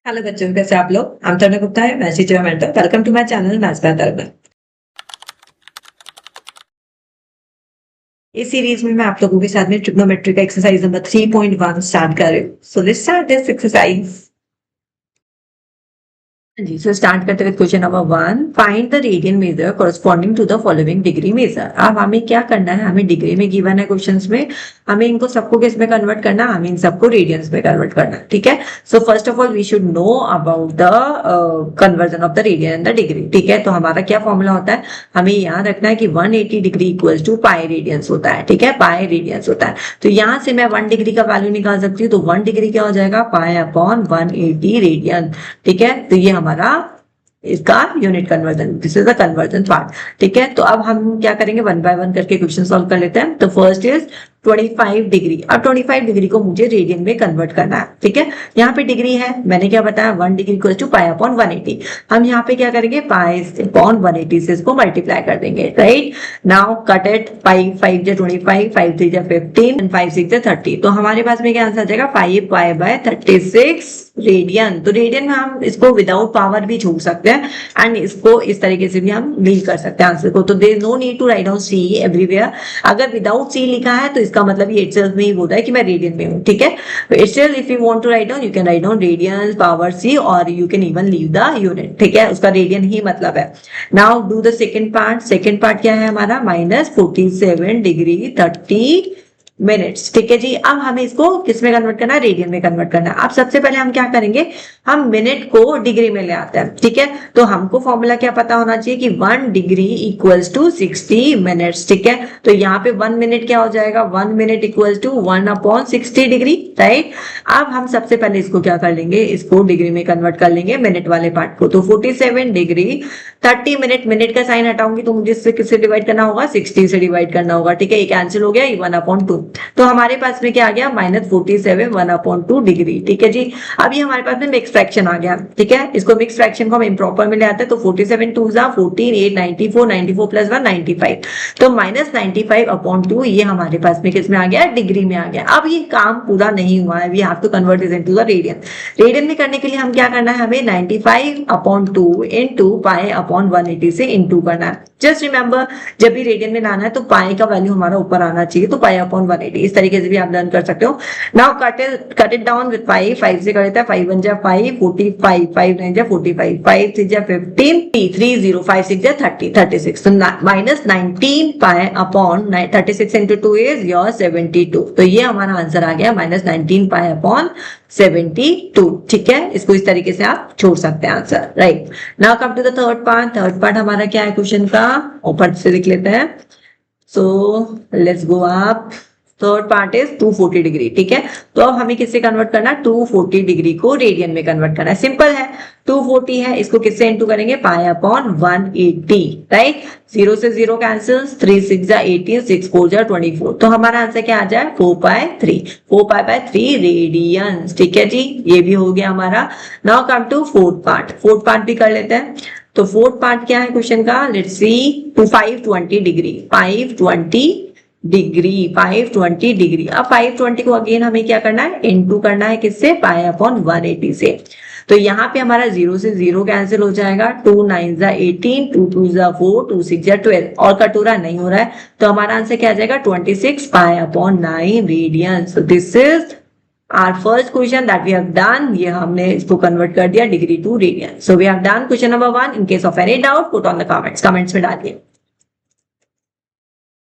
Hello बच्चों, कैसे आप लोग। I'm तरुण गुप्ता है, मैं teacher mentor. Welcome to my channel maths by Tarun. इस सीरीज में मैं आप लोगों के साथ में ट्रिग्नोमेट्री का एक्सरसाइज नंबर 3.1 स्टार्ट कर रही हूँ। So let's start this exercise. जी, सो स्टार्ट करते हुए question number 1, find the radian measure corresponding to the following degree measure. अब हमें क्या करना है, हमें डिग्री में गिवन है क्वेश्चंस में, हमें इनको सबको किस में कन्वर्ट करना है, हमें इन सबको रेडियंस में कन्वर्ट करना है। ठीक है, so first of all we should know about the conversion of the radian and the degree. ठीक है, तो हमारा क्या फॉर्मूला होता है, हमें याद रखना है कि 180 degree equals to pi radians होता है। ठीक है, पाई रेडियंस होता है। तो यहाँ से मैं 1 डिग्री का वैल्यू निकाल सकती हूँ, तो 1 डिग्री क्या हो जाएगा, पाई अपॉन 180 रेडियन। ठीक है, तो ये हमारा इसका unit conversion, this is the conversion part. ठीक है, तो अब हम क्या करेंगे, 1 बाय 1 करके क्वेश्चन सॉल्व कर लेते हैं। तो फर्स्ट इज 25 डिग्री। अब 25 डिग्री को मुझे रेडियन में कन्वर्ट करना है। ठीक है, यहाँ पे डिग्री है, मैंने क्या बताया, 1 degree equal to pi upon 180। हम यहाँ पे क्या करेंगे, पाई अपॉन 180 से इसको मल्टीप्लाई कर देंगे। राइट, नाउ कट इट, 5 5 जा 25, 5 3 जा 15, 5 6 जा 30। तो हमारे पास में क्या आंसर आ जाएगा, 5 पाई बाय 36 रेडियन। तो रेडियन में हम इसको विदाउट पावर भी छोड़ सकते हैं एंड इसको इस तरीके से भी हम डील कर सकते हैं आंसर को। तो there is no need to write down C everywhere. अगर विदाउट सी लिखा है तो इसका मतलब ये इटसेल्फ में ही बोल रहा है कि मैं रेडियन में हूँ। ठीक है, itself if you want to write down, you can write down radian power C और you can even leave the unit. ठीक है, उसका रेडियन ही मतलब है। Now do the second part. Second part क्या है हमारा, -47 डिग्री 30 मिनट्स। ठीक है जी, अब हमें इसको किस में कन्वर्ट करना है, रेडियन में कन्वर्ट करना है। अब सबसे पहले हम क्या करेंगे, हम मिनट को डिग्री में ले आते हैं। ठीक है, तो हमको फॉर्मूला क्या पता होना चाहिए कि 1 डिग्री इक्वल्स टू 60 मिनट्स। ठीक है, तो यहाँ पे 1 मिनट क्या हो जाएगा, 1 minute equals to 1 upon 60 degree. Right, अब हम सबसे पहले इसको क्या कर लेंगे, इसको डिग्री में कन्वर्ट कर लेंगे मिनट वाले पार्ट को। तो 47 डिग्री 30 मिनट, मिनट का साइन हटाऊंगी तो मुझे इससे किससे डिवाइड करना होगा, 60 से डिवाइड करना होगा। ठीक है, ये कैंसिल हो गया, 1 अपॉन 2। तो हमारे पास में क्या आ गया, -47 1 अपॉन 2 डिग्री। ठीक है जी, अभी हमारे पास में मिक्स फ्रैक्शन आ गया। ठीक है, इसको मिक्स फ्रैक्शन को हम इम्प्रॉपर में ले आते हैं। तो 47 2 जा 14, 8 94, 94 प्लस 1 95। तो -95 अपॉन 2 ये हमारे पास में किस में आ गया, डिग्री में आ गया। अब ये काम पूरा नहीं हुआ है, we have to convert this into the radian. Radian में करने के लिए हम क्या करना है, हमें 95 अपॉन 2 इनटू पाई अपॉन 180 से इनटू करना है। जस्ट रिमेंबर, जब भी रेडियन में लाना है तो पाई का वैल्यू हमारा ऊपर आना चाहिए, तो पाई अपॉन 180 इस तरीके से भी आप लर्न कर सकते हो। Now cut it down with 5 5 से कर देता है, 5 1 जा 5 45, 5 9 जा 45, 5 6 जा 15, 3 0 5 6 जा 30 36। तो -19 pi upon 36 into 2 is your 72। तो ये हमारा आंसर आ गया -19 पाई अपॉन 72। ठीक है, इसको इस तरीके से आप छोड़ सकते हैं answer. Right, now come to the third part. Third part हमारा क्या है क्वेश्चन का, ऊपर से लिख लेते हैं। So let's go up. Third part is 240 degree. ठीक है, तो अब हमें किससे कन्वर्ट करना है, 240 डिग्री को रेडियन में कन्वर्ट करना है। सिंपल है, 240 है, इसको किससे इनटू करेंगे, पाई अपॉन 180। राइट, 0 से 0 कैंसिल, 3 6 जा 18, 6 4 जा 24। तो हमारा आंसर क्या आ जाए, 4 पाई 3 रेडियन। ठीक है जी, ये भी हो गया हमारा। Now come to fourth part. Fourth part भी कर लेते हैं। तो फोर्थ पार्ट क्या है क्वेश्चन का, लेट्स सी। 520 degree 520 degree. अब 520 को अगेन हमें क्या करना है, इनटू करना है किससे, पाई अपॉन 180 से। तो यहाँ पे हमारा 0 से 0 कैंसिल हो जाएगा, 2 9 जा 18, 2 2 जा 4, 2 6 जा 12 और कटोरा नहीं हो रहा है। तो हमारा आंसर क्या आ जाएगा, 26 pi upon 9 radian. So this is our first question that we have done. ये हमने इसको कन्वर्ट कर दिया degree to radian. So we have done question number 1। In case of any doubt put on the comments में डालिए।